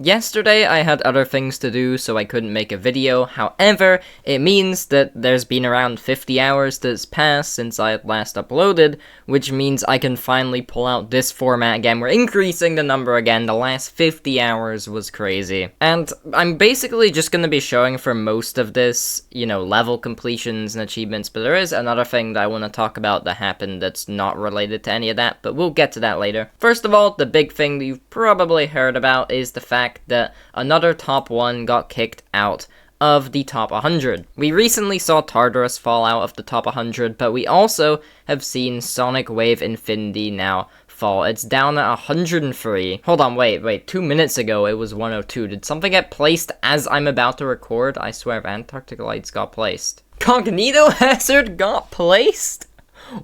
Yesterday I had other things to do, so I couldn't make a video. However, it means that there's been around 50 hours that's passed since I had last uploaded, which means I can finally pull out this format again. We're increasing the number again. The last 50 hours was crazy. And I'm basically just going to be showing for most of this, level completions and achievements, but there is another thing that I want to talk about that happened that's not related to any of that, but we'll get to that later. First of all, the big thing that you've probably heard about is the fact that another top 1 got kicked out of the top 100. We recently saw Tartarus fall out of the top 100, but we also have seen Sonic Wave Infinity now fall. It's down at 103. Hold on, wait, 2 minutes ago it was 102. Did something get placed as I'm about to record? I swear, Antarctic Lights got placed. Cognito Hazard got placed?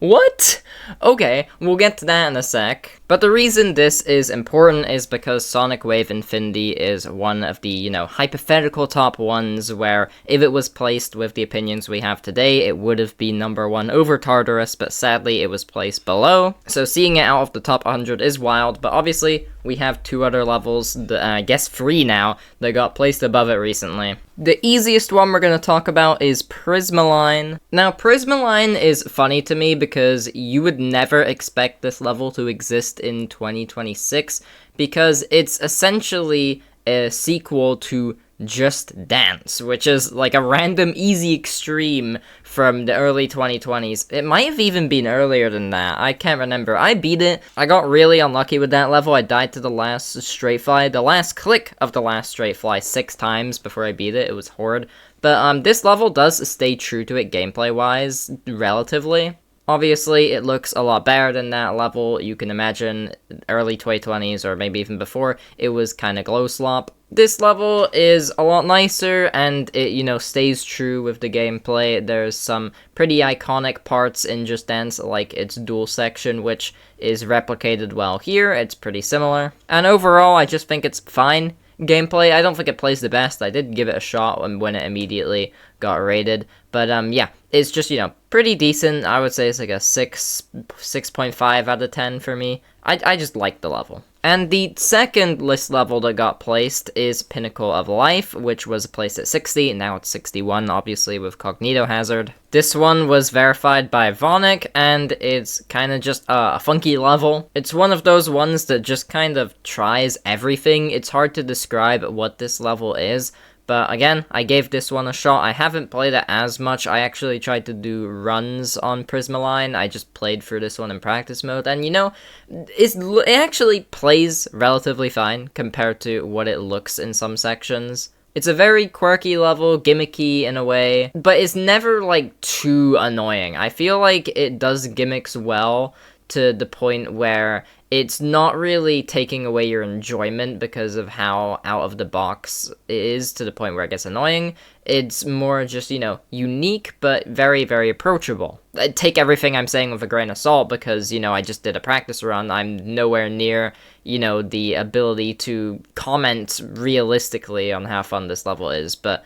What? Okay, we'll get to that in a sec. But the reason this is important is because Sonic Wave Infinity is one of the, hypothetical top 1s where if it was placed with the opinions we have today, it would have been number 1 over Tartarus, but sadly it was placed below. So seeing it out of the top 100 is wild, but obviously we have 2 other levels, I guess 3 now, that got placed above it recently. The easiest one we're going to talk about is Prismaline. Now, Prismaline is funny to me because you would never expect this level to exist in 2026 because it's essentially a sequel to Just Dance, which is like a random easy extreme from the early 2020s. It might have even been earlier than that. I can't remember. I beat it. I got really unlucky with that level. I died to the last straight fly, the last click of the last straight fly 6 times before I beat it. It was horrid. But this level does stay true to it gameplay-wise, relatively. Obviously, it looks a lot better than that level. You can imagine early 2020s, or maybe even before, it was kind of glow slop. This level is a lot nicer, and it, stays true with the gameplay. There's some pretty iconic parts in Just Dance, like its duel section, which is replicated well here. It's pretty similar. And overall, I just think it's fine gameplay. I don't think it plays the best. I did give it a shot when it immediately got rated. But, yeah, it's just, pretty decent. I would say it's like a 6.5 out of 10 for me. I just like the level. And the second list level that got placed is Pinnacle of Life, which was placed at 60, and now it's 61, obviously, with Cognito Hazard. This one was verified by Vonic, and it's kind of just a funky level. It's one of those ones that just kind of tries everything. It's hard to describe what this level is. But again, I gave this one a shot. I haven't played it as much. I actually tried to do runs on Prismaline. I just played through this one in practice mode. And it actually plays relatively fine compared to what it looks in some sections. It's a very quirky level, gimmicky in a way, but it's never too annoying. I feel like it does gimmicks well to the point where it's not really taking away your enjoyment because of how out of the box it is to the point where it gets annoying. It's more just, unique, but very, very approachable. Take everything I'm saying with a grain of salt because, I just did a practice run. I'm nowhere near, the ability to comment realistically on how fun this level is, but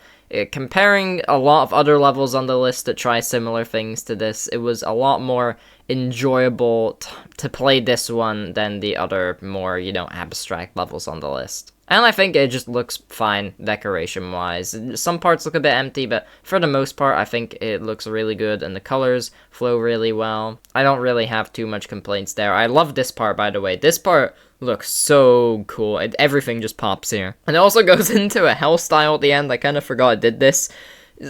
comparing a lot of other levels on the list that try similar things to this, it was a lot more enjoyable to play this one than the other more, abstract levels on the list. And I think it just looks fine decoration-wise. Some parts look a bit empty, but for the most part, I think it looks really good, and the colors flow really well. I don't really have too much complaints there. I love this part, by the way. This part looks so cool. Everything just pops here. And it also goes into a hell style at the end. I kind of forgot it did this.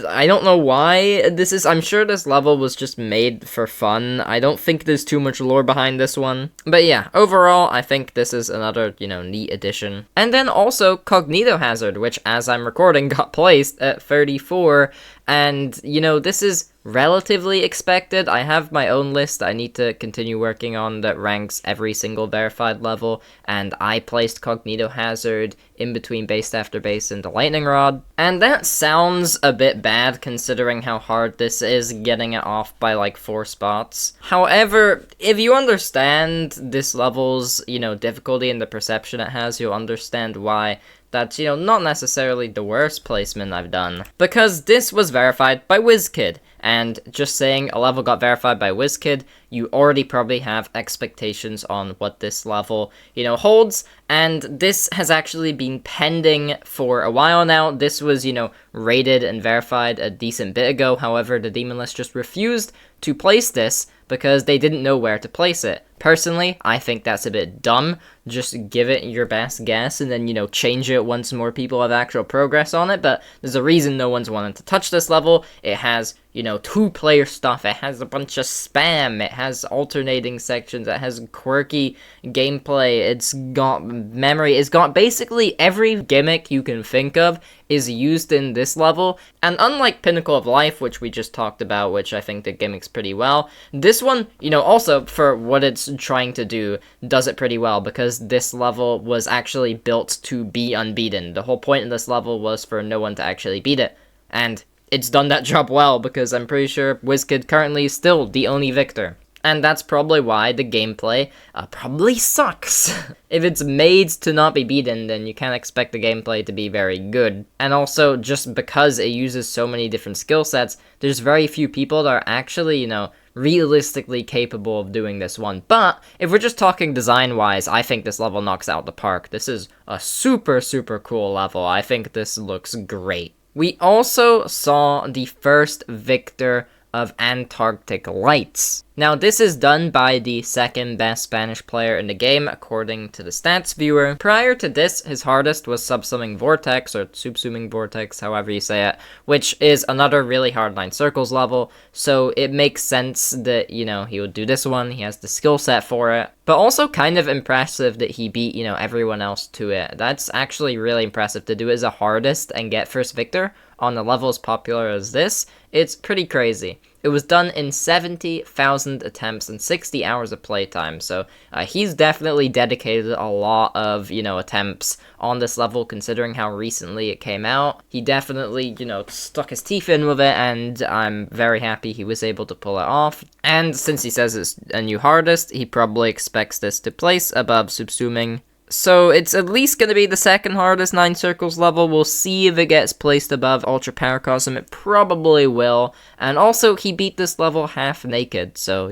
I don't know why this is. I'm sure this level was just made for fun. I don't think there's too much lore behind this one. But yeah, overall, I think this is another, neat addition. And then also Cognito Hazard, which as I'm recording got placed at 34. And, this is relatively expected. I have my own list I need to continue working on that ranks every single verified level, and I placed Cognito Hazard in between Base After Base and the Lightning Rod. And that sounds a bit bad considering how hard this is, getting it off by 4 spots. However, if you understand this level's, difficulty and the perception it has, you'll understand why that's, not necessarily the worst placement I've done. Because this was verified by WizKid, and just saying a level got verified by WizKid, you already probably have expectations on what this level, holds, and this has actually been pending for a while now. This was, rated and verified a decent bit ago, however, the Demon List just refused to place this because they didn't know where to place it. Personally, I think that's a bit dumb. Just give it your best guess and then, change it once more people have actual progress on it, but there's a reason no one's wanted to touch this level. It has, 2-player stuff, it has a bunch of spam, it has alternating sections, it has quirky gameplay, it's got memory, it's got basically every gimmick you can think of is used in this level, and unlike Pinnacle of Life, which we just talked about, which I think the gimmicks pretty well, this one, also for what it's trying to do, does it pretty well, because this level was actually built to be unbeaten. The whole point of this level was for no one to actually beat it, and it's done that job well, because I'm pretty sure WizKid currently is still the only victor. And that's probably why the gameplay probably sucks. If it's made to not be beaten, then you can't expect the gameplay to be very good. And also, just because it uses so many different skill sets, there's very few people that are actually, realistically capable of doing this one. But if we're just talking design-wise, I think this level knocks it out the park. This is a super, super cool level. I think this looks great. We also saw the first victor of Antarctic Lights. Now, this is done by the second best Spanish player in the game, according to the stats viewer. Prior to this, his hardest was Subsuming Vortex, or Subsuming Vortex, however you say it, which is another really hard 9 circles level, so it makes sense that, he would do this one, he has the skill set for it, but also kind of impressive that he beat, everyone else to it. That's actually really impressive to do as a hardest and get first victor on a level as popular as this. It's pretty crazy. It was done in 70,000 attempts and 60 hours of playtime, so he's definitely dedicated a lot of, attempts on this level, considering how recently it came out. He definitely, stuck his teeth in with it, and I'm very happy he was able to pull it off. And since he says it's a new hardest, he probably expects this to place above Subsuming. So it's at least going to be the second hardest 9 circles level. We'll see if it gets placed above Ultra Paracosm. It probably will. And also, he beat this level half naked, so,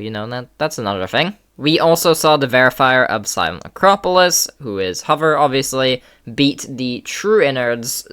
that's another thing. We also saw the verifier of Silent Acropolis, who is Hover, obviously, beat the true Innards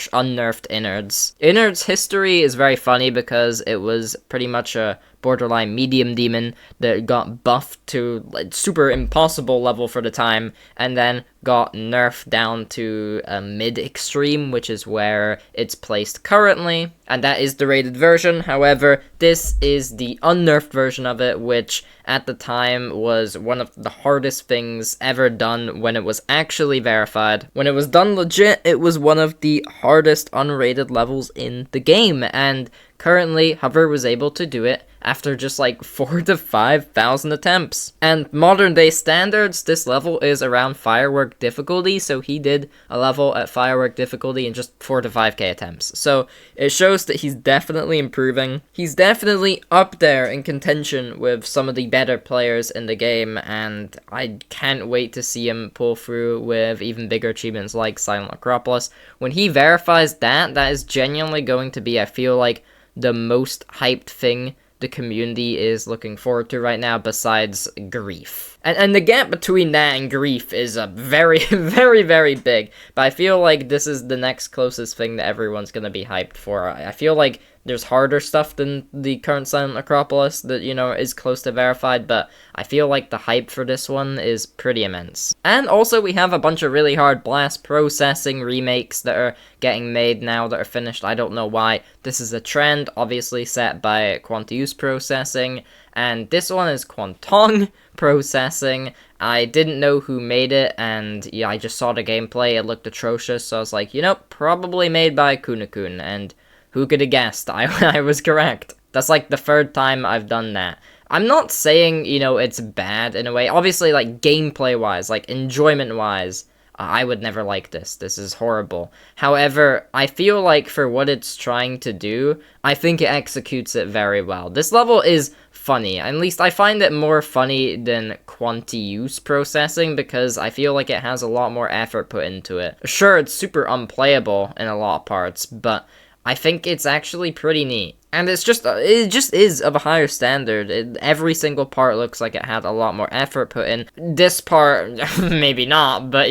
/ unnerfed Innards. Innards' history is very funny because it was pretty much a borderline medium demon that got buffed to super impossible level for the time, and then got nerfed down to a mid-extreme, which is where it's placed currently, and that is the rated version. However, this is the unnerfed version of it, which at the time was one of the hardest things ever done when it was actually verified. When it was done legit, it was one of the hardest unrated levels in the game, and currently, Hover was able to do it after just 4,000 to 5,000 attempts. And modern day standards, this level is around Firework difficulty, so he did a level at Firework difficulty in just 4 to 5k attempts. So it shows that he's definitely improving. He's definitely up there in contention with some of the better players in the game, and I can't wait to see him pull through with even bigger achievements like Silent Acropolis. When he verifies that, that is genuinely going to be, I feel like, the most hyped thing the community is looking forward to right now, besides Grief. And the gap between that and Grief is a very, very, very big, but I feel like this is the next closest thing that everyone's gonna be hyped for. I feel like there's harder stuff than the current Silent Acropolis that, is close to verified, but I feel like the hype for this one is pretty immense. And also, we have a bunch of really hard blast processing remakes that are getting made now that are finished. I don't know why. This is a trend, obviously set by Quantius Processing, and this one is Quantong Processing. I didn't know who made it, and yeah, I just saw the gameplay. It looked atrocious, so I was like, probably made by Kunakun, and who could have guessed? I was correct. That's the 3rd time I've done that. I'm not saying, it's bad in a way. Obviously, gameplay-wise, enjoyment-wise, I would never like this. This is horrible. However, I feel like for what it's trying to do, I think it executes it very well. This level is funny. At least I find it more funny than quanti-use processing because I feel like it has a lot more effort put into it. Sure, it's super unplayable in a lot of parts, but I think it's actually pretty neat. And it just is of a higher standard. Every single part looks like it had a lot more effort put in. This part, maybe not, but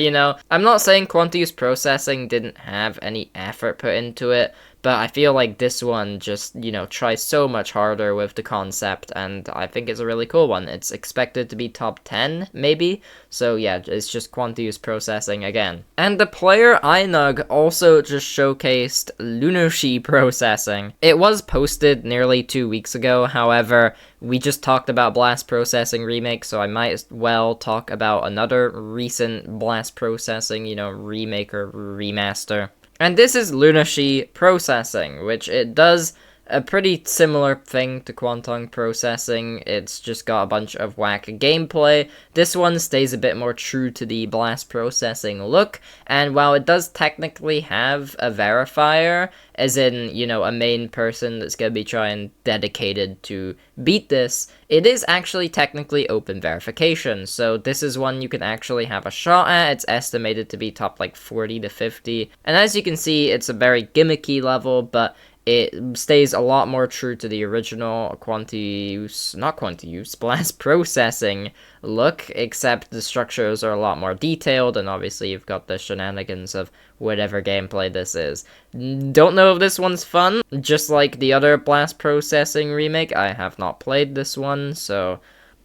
I'm not saying quanti-use processing didn't have any effort put into it, but I feel like this one just, tries so much harder with the concept, and I think it's a really cool one. It's expected to be top 10, maybe? So yeah, it's just quanti-use processing again. And the player iNug also just showcased Lunashi processing. It was posted nearly 2 weeks ago, however, we just talked about blast processing remake, so I might as well talk about another recent blast processing, remake or remaster. And this is Lunashi processing, which it does a pretty similar thing to Quantum processing. It's just got a bunch of whack gameplay. This one stays a bit more true to the blast processing look, and while it does technically have a verifier, as in, a main person that's going to be trying dedicated to beat this, it is actually technically open verification, so this is one you can actually have a shot at. It's estimated to be top 40 to 50, and as you can see, it's a very gimmicky level, but it stays a lot more true to the original blast processing look, except the structures are a lot more detailed, and obviously you've got the shenanigans of whatever gameplay this is. Don't know if this one's fun. Just like the other blast processing remake, I have not played this one, so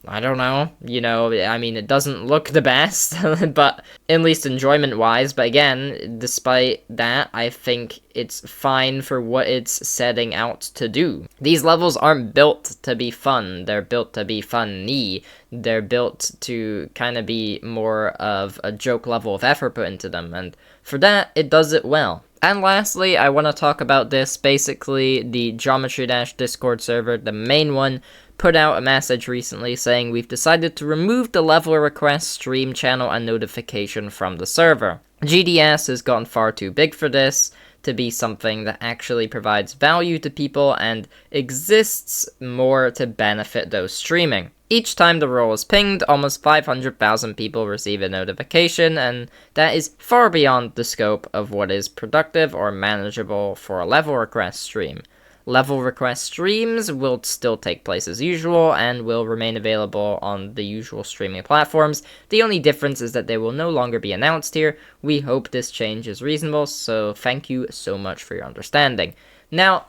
I don't know, it doesn't look the best, but at least enjoyment-wise, but again, despite that, I think it's fine for what it's setting out to do. These levels aren't built to be fun, they're built to be funny, they're built to kind of be more of a joke level of effort put into them, and for that, it does it well. And lastly, I want to talk about this. Basically, the Geometry Dash Discord server, the main one, put out a message recently saying we've decided to remove the level request, stream channel, and notification from the server. GDS has gotten far too big for this to be something that actually provides value to people and exists more to benefit those streaming. Each time the role is pinged, almost 500,000 people receive a notification, and that is far beyond the scope of what is productive or manageable for a level request stream. Level request streams will still take place as usual and will remain available on the usual streaming platforms. The only difference is that they will no longer be announced here. We hope this change is reasonable, so thank you so much for your understanding. Now,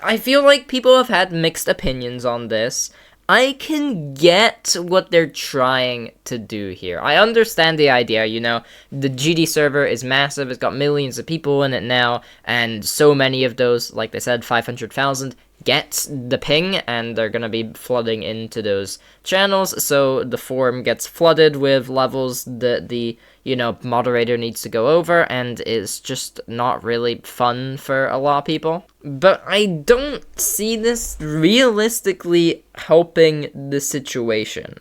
I feel like people have had mixed opinions on this. I can get what they're trying to do here. I understand the idea, the GD server is massive, it's got millions of people in it now, and so many of those, like they said, 500,000, get the ping, and they're gonna be flooding into those channels, so the forum gets flooded with levels that the moderator needs to go over, and it's just not really fun for a lot of people. But I don't see this realistically helping the situation,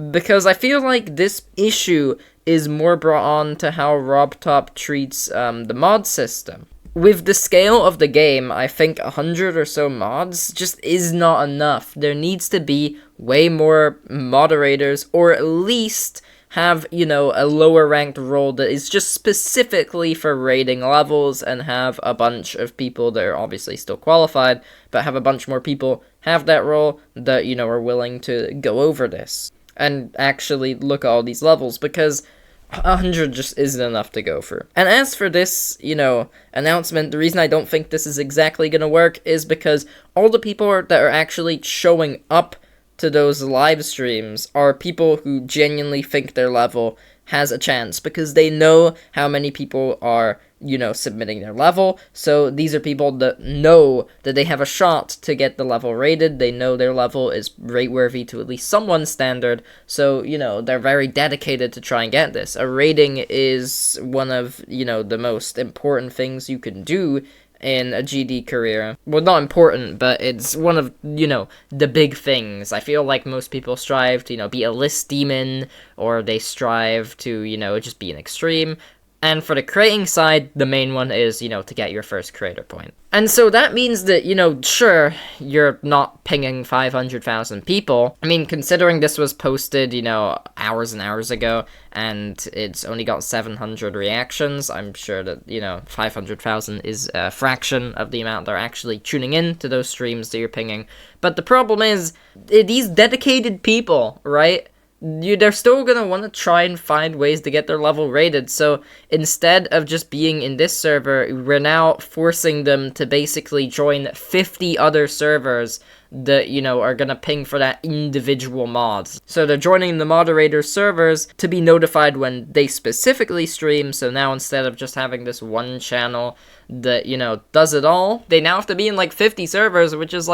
because I feel like this issue is more brought on to how RobTop treats the mod system. With the scale of the game, I think 100 or so mods just is not enough. There needs to be way more moderators, or at least have, a lower ranked role that is just specifically for rating levels, and have a bunch of people that are obviously still qualified, but have a bunch more people have that role that, are willing to go over this and actually look at all these levels, because 100 just isn't enough to go for. And as for this, announcement, the reason I don't think this is exactly gonna work is because all the people that are actually showing up to those live streams are people who genuinely think their level has a chance, because they know how many people are, submitting their level. So these are people that know that they have a shot to get the level rated. They know their level is rate-worthy to at least someone's standard. So, they're very dedicated to try and get this. A rating is one of, the most important things you can do in a GD career. Well, not important, but it's one of, the big things. I feel like most people strive to, be a list demon, or they strive to, just be an extreme. And for the creating side, the main one is, to get your first creator point. And so that means that, sure, you're not pinging 500,000 people. I mean, considering this was posted, hours and hours ago, and it's only got 700 reactions, I'm sure that, 500,000 is a fraction of the amount that are actually tuning in to those streams that you're pinging. But the problem is, these dedicated people, right? They're still gonna want to try and find ways to get their level rated, so instead of just being in this server, we're now forcing them to basically join 50 other servers that, are gonna ping for that individual mod. So they're joining the moderator servers to be notified when they specifically stream, so now instead of just having this one channel that, does it all, they now have to be in, 50 servers, which is,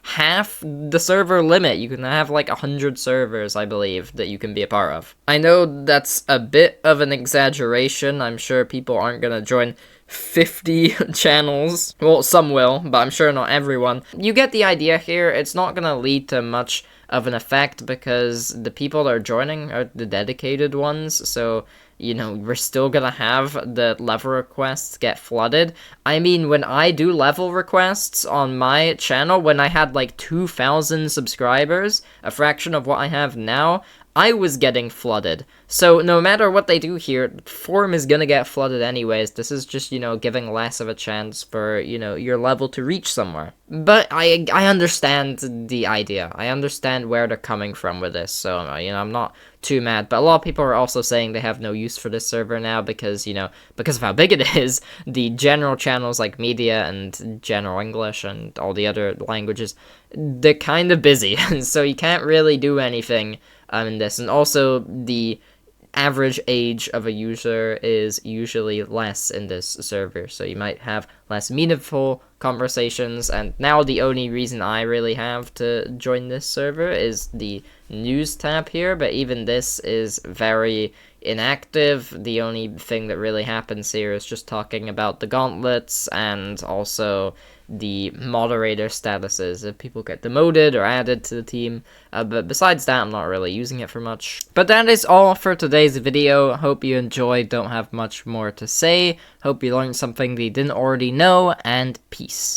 half the server limit. You can have 100 servers, I believe, that you can be a part of. I know that's a bit of an exaggeration. I'm sure people aren't gonna join 50 channels. Well, some will, but I'm sure not everyone. You get the idea here. It's not gonna lead to much of an effect because the people that are joining are the dedicated ones, so we're still gonna have the level requests get flooded. I mean, when I do level requests on my channel, when I had 2,000 subscribers, a fraction of what I have now, I was getting flooded. So no matter what they do here, form is gonna get flooded anyways. This is just, giving less of a chance for, your level to reach somewhere. But I understand the idea. I understand where they're coming from with this, so, I'm not too mad. But a lot of people are also saying they have no use for this server now because, because of how big it is. The general channels like media and general English and all the other languages, they're kind of busy, so you can't really do anything in this. And also, the average age of a user is usually less in this server, so you might have less meaningful conversations. And now the only reason I really have to join this server is the news tab here, but even this is very inactive. The only thing that really happens here is just talking about the gauntlets and also the moderator statuses, if people get demoted or added to the team, but besides that, I'm not really using it for much. But that is all for today's video. Hope you enjoyed. Don't have much more to say. Hope you learned something that you didn't already know, and peace.